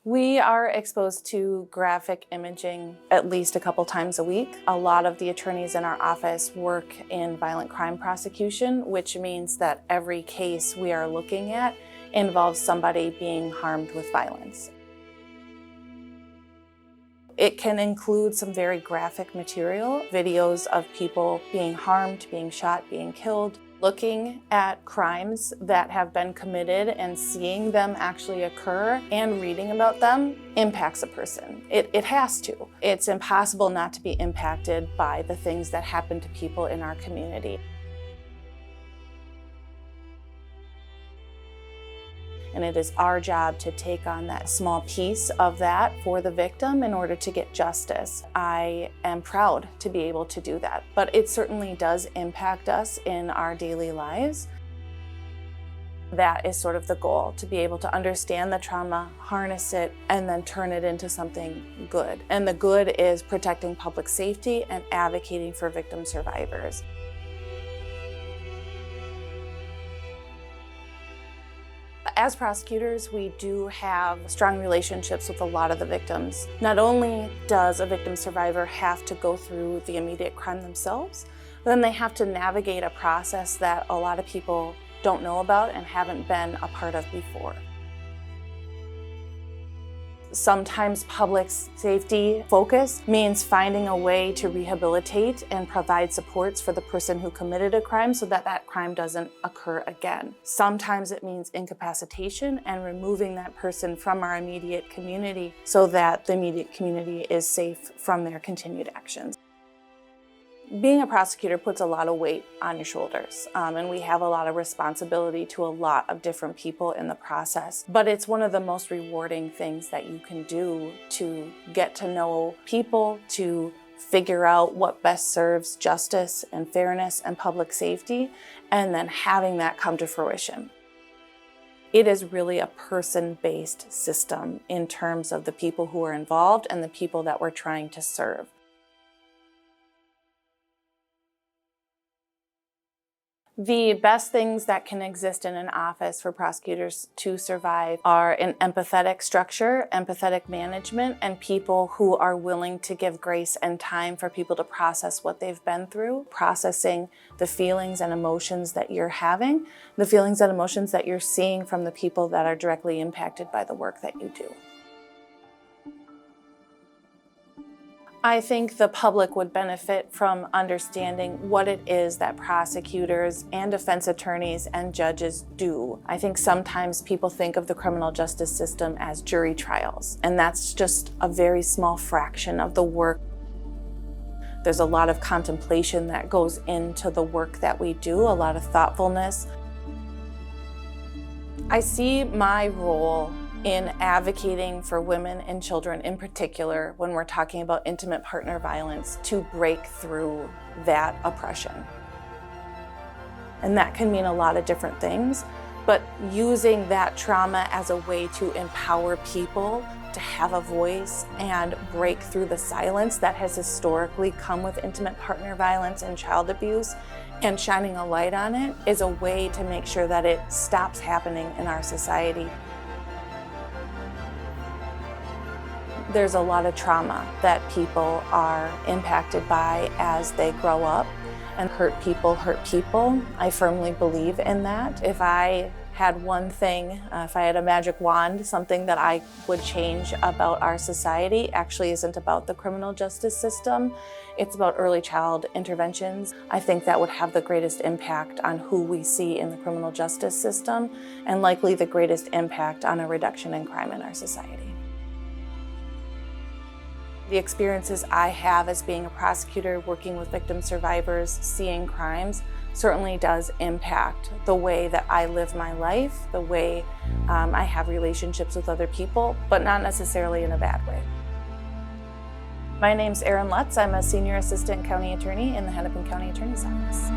We are exposed to graphic imaging at least a couple times a week. A lot of the attorneys in our office work in violent crime prosecution, which means that every case we are looking at involves somebody being harmed with violence. It can include some very graphic material, videos of people being harmed, being shot, being killed. Looking at crimes that have been committed and seeing them actually occur and reading about them impacts a person. It has to. It's impossible not to be impacted by the things that happen to people in our community. And it is our job to take on that small piece of that for the victim in order to get justice. I am proud to be able to do that, but it certainly does impact us in our daily lives. That is sort of the goal, to be able to understand the trauma, harness it, and then turn it into something good. And the good is protecting public safety and advocating for victim survivors. As prosecutors, we do have strong relationships with a lot of the victims. Not only does a victim survivor have to go through the immediate crime themselves, but then they have to navigate a process that a lot of people don't know about and haven't been a part of before. Sometimes public safety focus means finding a way to rehabilitate and provide supports for the person who committed a crime so that that crime doesn't occur again. Sometimes it means incapacitation and removing that person from our immediate community so that the immediate community is safe from their continued actions. Being a prosecutor puts a lot of weight on your shoulders, and we have a lot of responsibility to a lot of different people in the process. But it's one of the most rewarding things that you can do to get to know people, to figure out what best serves justice and fairness and public safety, and then having that come to fruition. It is really a person-based system in terms of the people who are involved and the people that we're trying to serve. The best things that can exist in an office for prosecutors to survive are an empathetic structure, empathetic management, and people who are willing to give grace and time for people to process what they've been through, processing the feelings and emotions that you're having, the feelings and emotions that you're seeing from the people that are directly impacted by the work that you do. I think the public would benefit from understanding what it is that prosecutors and defense attorneys and judges do. I think sometimes people think of the criminal justice system as jury trials, and that's just a very small fraction of the work. There's a lot of contemplation that goes into the work that we do, a lot of thoughtfulness. I see my role in advocating for women and children in particular when we're talking about intimate partner violence to break through that oppression. And that can mean a lot of different things, but using that trauma as a way to empower people to have a voice and break through the silence that has historically come with intimate partner violence and child abuse, and shining a light on it is a way to make sure that it stops happening in our society. There's a lot of trauma that people are impacted by as they grow up, and hurt people hurt people. I firmly believe in that. If I had one thing, if I had a magic wand, something that I would change about our society actually isn't about the criminal justice system. It's about early child interventions. I think that would have the greatest impact on who we see in the criminal justice system, and likely the greatest impact on a reduction in crime in our society. The experiences I have as being a prosecutor, working with victim survivors, seeing crimes, certainly does impact the way that I live my life, the way I have relationships with other people, but not necessarily in a bad way. My name's Erin Lutz. I'm a senior assistant county attorney in the Hennepin County Attorney's Office.